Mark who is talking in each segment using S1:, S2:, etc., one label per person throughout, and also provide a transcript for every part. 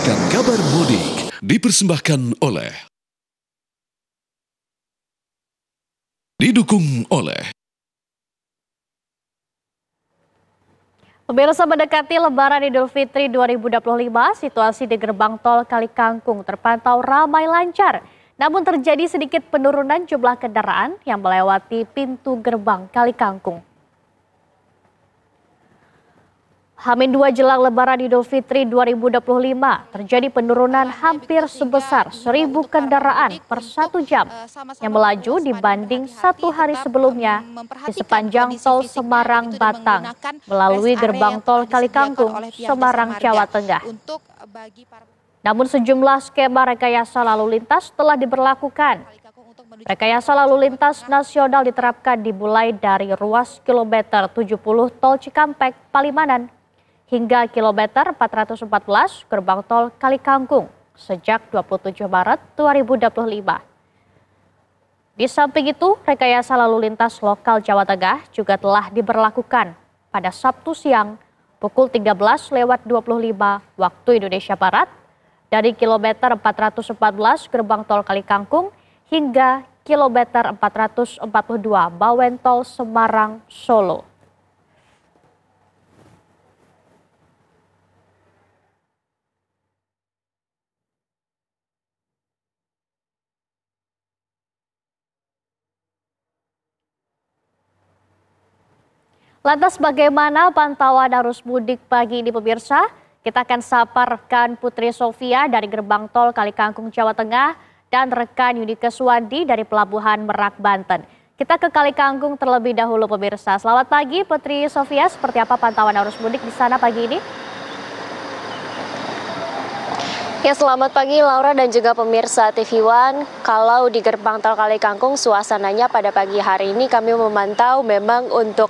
S1: Mendengarkan kabar mudik dipersembahkan oleh didukung oleh
S2: Pemirsa, mendekati Lebaran Idul Fitri 2025, situasi di gerbang tol Kali Kangkung terpantau ramai lancar. Namun terjadi sedikit penurunan jumlah kendaraan yang melewati pintu gerbang Kali Kangkung. H-2 jelang Lebaran Idul Fitri 2025, terjadi penurunan hampir sebesar 1.000 kendaraan per 1 jam yang melaju dibanding satu hari sebelumnya di sepanjang tol Semarang-Batang melalui gerbang tol Kali Kangkung, Semarang, Jawa Tengah. Namun sejumlah skema rekayasa lalu lintas telah diberlakukan. Rekayasa lalu lintas nasional diterapkan dimulai dari ruas kilometer 70 tol Cikampek, Palimanan, hingga kilometer 414 gerbang tol Kali Kangkung sejak 27 Maret 2025. Di samping itu, rekayasa lalu lintas lokal Jawa Tengah juga telah diberlakukan pada Sabtu siang pukul 13.25 waktu Indonesia Barat dari kilometer 414 gerbang tol Kali Kangkung hingga kilometer 442 Bawen tol Semarang, Solo. Lantas bagaimana pantauan arus mudik pagi ini pemirsa? Kita akan sapa rekan Putri Sofia dari gerbang tol Kali Kangkung, Jawa Tengah dan rekan Yudika Suwandi dari Pelabuhan Merak, Banten. Kita ke Kali Kangkung terlebih dahulu pemirsa. Selamat pagi Putri Sofia, seperti apa pantauan arus mudik di sana pagi ini?
S3: Ya, selamat pagi Laura dan juga pemirsa TV One. Kalau di gerbang tol Kali Kangkung suasananya pada pagi hari ini kami memantau memang untuk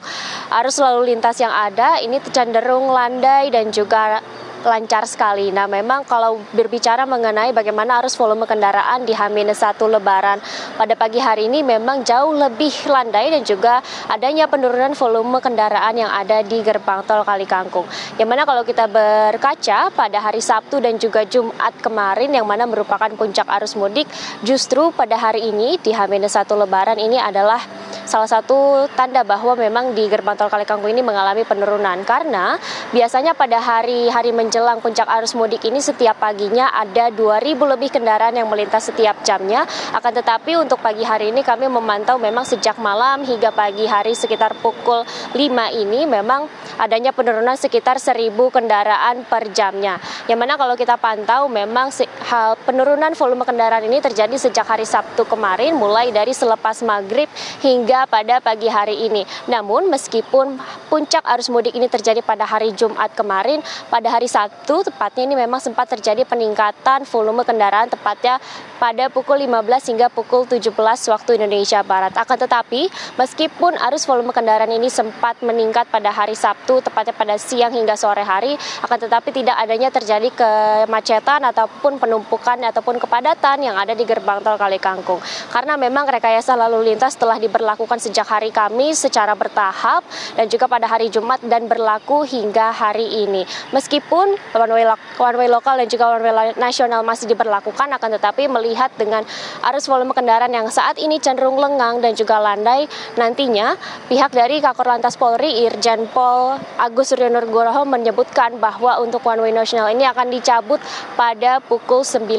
S3: arus lalu lintas yang ada ini cenderung landai dan juga lancar sekali. Nah, memang kalau berbicara mengenai bagaimana arus volume kendaraan di H-1 Lebaran pada pagi hari ini memang jauh lebih landai dan juga adanya penurunan volume kendaraan yang ada di gerbang tol Kali Kangkung. Yang mana kalau kita berkaca pada hari Sabtu dan juga Jumat kemarin yang mana merupakan puncak arus mudik, justru pada hari ini di H-1 Lebaran ini adalah salah satu tanda bahwa memang di gerbang tol Kali Kangkung ini mengalami penurunan karena biasanya pada hari-hari menjelang puncak arus mudik ini setiap paginya ada 2.000 lebih kendaraan yang melintas setiap jamnya. Akan tetapi untuk pagi hari ini kami memantau memang sejak malam hingga pagi hari sekitar pukul 5 ini memang adanya penurunan sekitar 1.000 kendaraan per jamnya. Yang mana kalau kita pantau memang penurunan volume kendaraan ini terjadi sejak hari Sabtu kemarin mulai dari selepas maghrib hingga pada pagi hari ini. Namun meskipun puncak arus mudik ini terjadi pada hari Jumat kemarin, pada hari Sabtu tepatnya ini memang sempat terjadi peningkatan volume kendaraan tepatnya pada pukul 15 hingga pukul 17 waktu Indonesia Barat. Akan tetapi meskipun arus volume kendaraan ini sempat meningkat pada hari Sabtu tepatnya pada siang hingga sore hari, akan tetapi tidak adanya terjadi kemacetan ataupun penumpukan ataupun kepadatan yang ada di gerbang tol Kali Kangkung. Karena memang rekayasa lalu lintas telah diberlakukan sejak hari Kamis secara bertahap dan juga pada hari Jumat dan berlaku hingga hari ini. Meskipun one way lokal dan juga one way nasional masih diberlakukan, akan tetapi melihat dengan arus volume kendaraan yang saat ini cenderung lengang dan juga landai, nantinya pihak dari Kakor Lantas Polri Irjen Pol Agus Suryonugroho menyebutkan bahwa untuk one way nasional ini akan dicabut pada pukul 9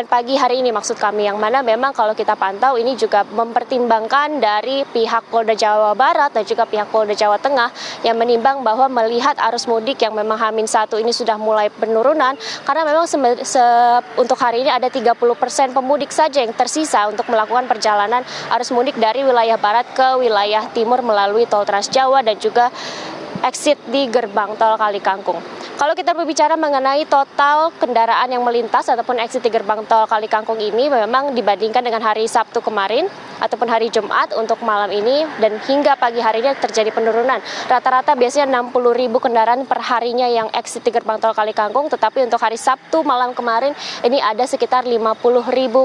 S3: pagi hari ini maksud kami, yang mana memang kalau kita pantau ini juga mempertimbangkan dari pihak Polda Jawa Barat dan juga pihak Polda Jawa Tengah yang menimbang bahwa melihat arus mudik yang memang H-1 ini sudah mulai penurunan karena memang untuk hari ini ada 30% pemudik saja yang tersisa untuk melakukan perjalanan arus mudik dari wilayah barat ke wilayah timur melalui tol Trans Jawa dan juga exit di gerbang tol Kali Kangkung. Kalau kita berbicara mengenai total kendaraan yang melintas ataupun exit di gerbang tol Kali Kangkung ini memang dibandingkan dengan hari Sabtu kemarin ataupun hari Jumat untuk malam ini dan hingga pagi hari ini terjadi penurunan. Rata-rata biasanya 60.000 kendaraan per harinya yang exit di gerbang tol Kali Kangkung, tetapi untuk hari Sabtu malam kemarin ini ada sekitar 50.000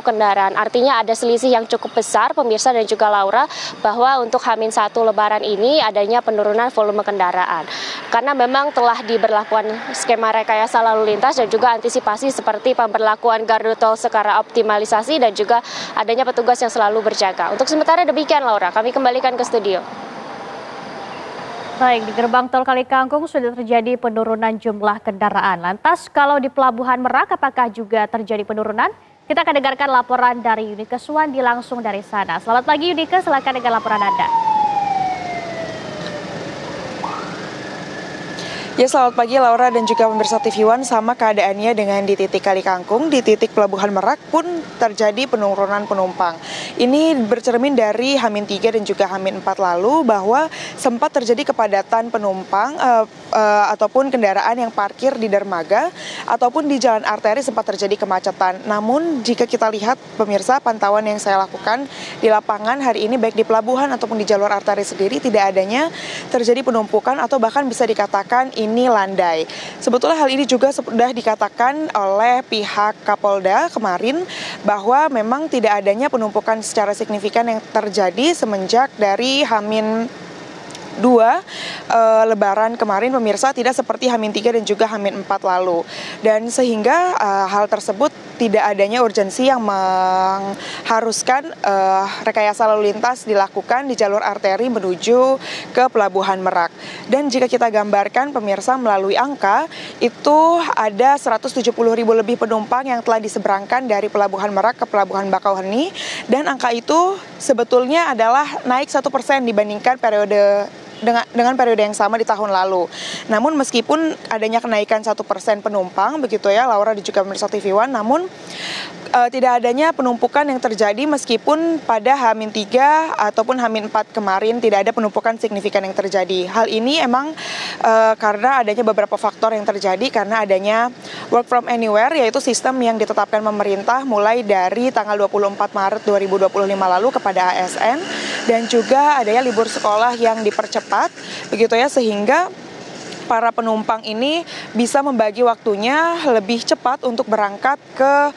S3: kendaraan. Artinya ada selisih yang cukup besar pemirsa dan juga Laura bahwa untuk H-1 Lebaran ini adanya penurunan volume kendaraan. Karena memang telah diberlakukan skema rekayasa lalu lintas dan juga antisipasi seperti pemberlakuan gardu tol secara optimalisasi dan juga adanya petugas yang selalu berjaga. Untuk sementara demikian, Laura, kami kembalikan ke studio.
S2: Baik, di gerbang tol Kalikangkung sudah terjadi penurunan jumlah kendaraan. Lantas kalau di Pelabuhan Merak apakah juga terjadi penurunan? Kita akan dengarkan laporan dari Yunike Suwandi langsung dari sana. Selamat pagi Yunike, silakan dengan laporan Anda.
S4: Ya, selamat pagi Laura dan juga pemirsa TV One. Sama keadaannya dengan di titik Kalikangkung, di titik Pelabuhan Merak pun terjadi penurunan penumpang. Ini bercermin dari H-3 dan juga H-4 lalu bahwa sempat terjadi kepadatan penumpang ataupun kendaraan yang parkir di dermaga ataupun di jalan arteri sempat terjadi kemacetan. Namun jika kita lihat pemirsa, pantauan yang saya lakukan di lapangan hari ini baik di pelabuhan ataupun di jalur arteri sendiri tidak adanya terjadi penumpukan atau bahkan bisa dikatakan ini landai. Sebetulnya hal ini juga sudah dikatakan oleh pihak Kapolda kemarin bahwa memang tidak adanya penumpukan secara signifikan yang terjadi semenjak dari H-2 Lebaran kemarin pemirsa, tidak seperti H-3 dan juga H-4 lalu. Dan sehingga hal tersebut tidak adanya urgensi yang mengharuskan rekayasa lalu lintas dilakukan di jalur arteri menuju ke Pelabuhan Merak. Dan jika kita gambarkan pemirsa melalui angka, itu ada 170.000 lebih penumpang yang telah diseberangkan dari Pelabuhan Merak ke Pelabuhan Bakauheni, dan angka itu sebetulnya adalah naik 1% dibandingkan dengan periode yang sama di tahun lalu. Namun meskipun adanya kenaikan 1% penumpang begitu ya Laura dan juga pemirsa TV One, namun tidak adanya penumpukan yang terjadi meskipun pada H-3 ataupun H-4 kemarin tidak ada penumpukan signifikan yang terjadi. Hal ini emang karena adanya beberapa faktor yang terjadi, karena adanya work from anywhere, yaitu sistem yang ditetapkan pemerintah mulai dari tanggal 24 Maret 2025 lalu kepada ASN, dan juga adanya libur sekolah yang dipercepat begitu ya, sehingga para penumpang ini bisa membagi waktunya lebih cepat untuk berangkat ke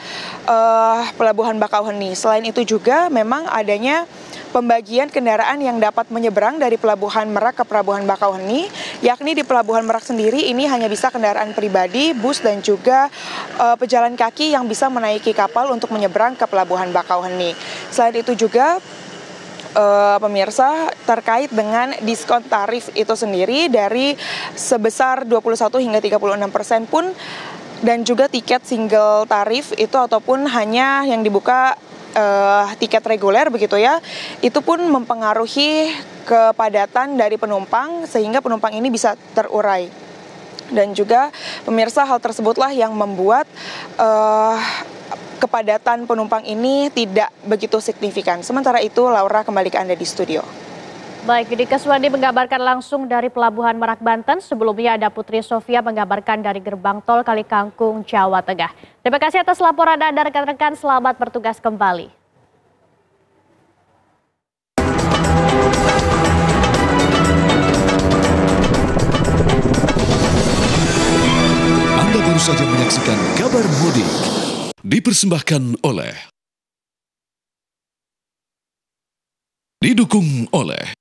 S4: Pelabuhan Bakauheni. Selain itu juga memang adanya pembagian kendaraan yang dapat menyeberang dari Pelabuhan Merak ke Pelabuhan Bakauheni, yakni di Pelabuhan Merak sendiri ini hanya bisa kendaraan pribadi, bus, dan juga pejalan kaki yang bisa menaiki kapal untuk menyeberang ke Pelabuhan Bakauheni. Selain itu juga pemirsa, terkait dengan diskon tarif itu sendiri dari sebesar 21 hingga 36% pun, dan juga tiket single tarif itu ataupun hanya yang dibuka tiket reguler begitu ya, itu pun mempengaruhi kepadatan dari penumpang sehingga penumpang ini bisa terurai. Dan juga pemirsa, hal tersebutlah yang membuat kepadatan penumpang ini tidak begitu signifikan. Sementara itu, Laura, kembali ke Anda di studio.
S2: Baik, Yunike Suwandi mengabarkan langsung dari Pelabuhan Merak, Banten. Sebelumnya ada Putri Sofia mengabarkan dari gerbang tol Kalikangkung, Jawa Tengah. Terima kasih atas laporan Anda rekan-rekan. Selamat bertugas kembali.
S1: Anda baru saja menyaksikan Kabar Mudik. Dipersembahkan oleh, didukung oleh